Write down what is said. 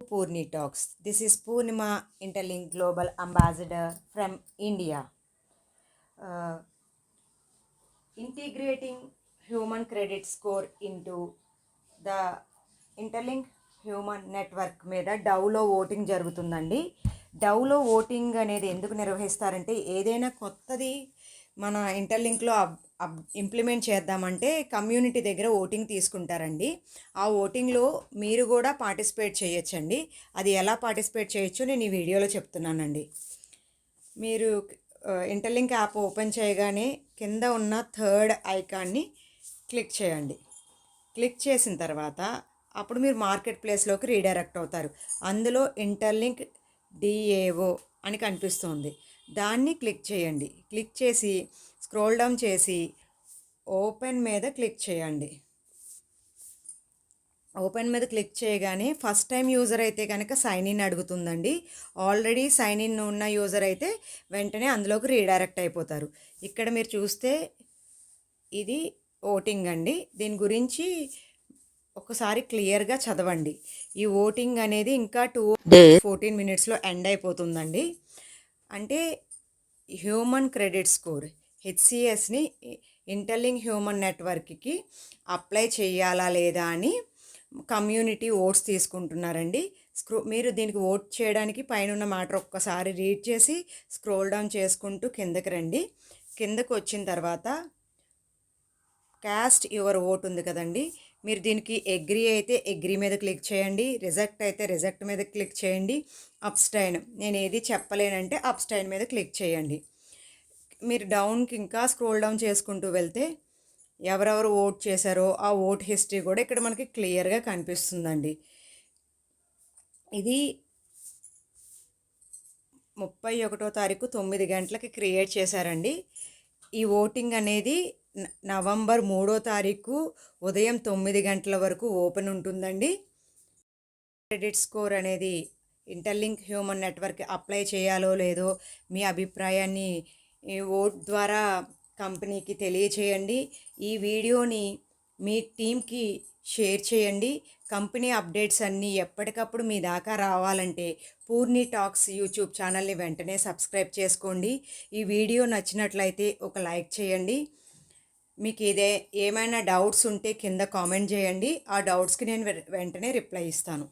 Purni Talks. This is Purnima Interlink Global Ambassador from India. Uh, Integrating human credit score into the interlink human network మీద డవ్లో voting జరుగుతుందండి. డవ్లో voting అనేది ఎందుకు నిర్వహిస్తారంటే ఏదైనా కొత్తది మన ఇంటర్లింక్లో implement చేద్దామంటే కమ్యూనిటీ దగ్గర ఓటింగ్ తీసుకుంటారండి. ఆ ఓటింగ్లో మీరు కూడా పార్టిసిపేట్ చేయొచ్చండి. అది ఎలా పార్టిసిపేట్ చేయొచ్చో నేను ఈ వీడియోలో చెప్తున్నానండి. మీరు ఇంటర్లింక్ యాప్ ఓపెన్ చేయగానే కింద ఉన్న థర్డ్ ఐకాన్ని క్లిక్ చేయండి. క్లిక్ చేసిన తర్వాత అప్పుడు మీరు మార్కెట్ ప్లేస్లోకి రీడైరెక్ట్ అవుతారు. అందులో ఇంటర్లింక్ డిఏఓ అని కనిపిస్తుంది. దాన్ని క్లిక్ చేయండి. క్లిక్ చేసి స్క్రోల్ డౌన్ చేసి ఓపెన్ మీద క్లిక్ చేయండి. ఓపెన్ మీద క్లిక్ చేయగానే ఫస్ట్ టైం యూజర్ అయితే కనుక సైన్ ఇన్ అడుగుతుందండి. ఆల్రెడీ సైన్ ఇన్ ఉన్న యూజర్ అయితే వెంటనే అందులోకి రీడైరెక్ట్ అయిపోతారు. ఇక్కడ మీరు చూస్తే ఇది ఓటింగ్ అండి. దీని గురించి ఒకసారి క్లియర్గా చదవండి. ఈ ఓటింగ్ అనేది ఇంకా 14 మినిట్స్లో ఎండ్ అయిపోతుందండి. అంటే హ్యూమన్ క్రెడిట్ స్కోర్ హెచ్సిఎస్ని ఇంటర్లింక్ హ్యూమన్ నెట్వర్క్కి అప్లై చేయాలా లేదా అని కమ్యూనిటీ ఓట్స్ తీసుకుంటున్నారండి. మీరు దీనికి ఓట్ చేయడానికి పైన ఉన్న మ్యాటర్ ఒక్కసారి రీడ్ చేసి స్క్రోల్ డౌన్ చేసుకుంటూ కిందకి రండి. కిందకు వచ్చిన తర్వాత కాస్ట్ యువర్ ఓట్ ఉంది కదండి, మీరు దీనికి అగ్రీ అయితే అగ్రీ మీద క్లిక్ చేయండి, రిజెక్ట్ అయితే రిజెక్ట్ మీద క్లిక్ చేయండి, అబ్స్టైన్ నేను ఏది చెప్పలేనంటే అబ్స్టైన్ మీద క్లిక్ చేయండి. మీరు డౌన్కి ఇంకా స్క్రోల్ డౌన్ చేసుకుంటూ వెళ్తే ఎవరెవరు ఓట్ చేశారో ఆ ఓట్ హిస్టరీ కూడా ఇక్కడ మనకి క్లియర్గా కనిపిస్తుందండి. ఇది 31వ తారీఖు 9 గంటలకి క్రియేట్ చేశారండి. ఈ ఓటింగ్ అనేది నవంబర్ 3వ తారీఖు ఉదయం 9 గంటల వరకు ఓపెన్ ఉంటుందండి. క్రెడిట్ స్కోర్ అనేది ఇంటర్లింక్ హ్యూమన్ నెట్వర్క్ అప్లై చేయాలో లేదో మీ అభిప్రాయాన్ని ఓట్ ద్వారా కంపెనీకి తెలియచేయండి. ఈ వీడియోని మీ టీంకి షేర్ చేయండి. కంపెనీ అప్డేట్స్ అన్నీ ఎప్పటికప్పుడు మీ దాకా రావాలంటే పూర్ణి టాక్స్ యూట్యూబ్ ఛానల్ని వెంటనే సబ్స్క్రైబ్ చేసుకోండి. ఈ వీడియో నచ్చినట్లయితే ఒక లైక్ చేయండి. మీకు ఏమైనా డౌట్స్ ఉంటే కింద కామెంట్ చేయండి. ఆ డౌట్స్కి నేను వెంటనే రిప్లై ఇస్తాను.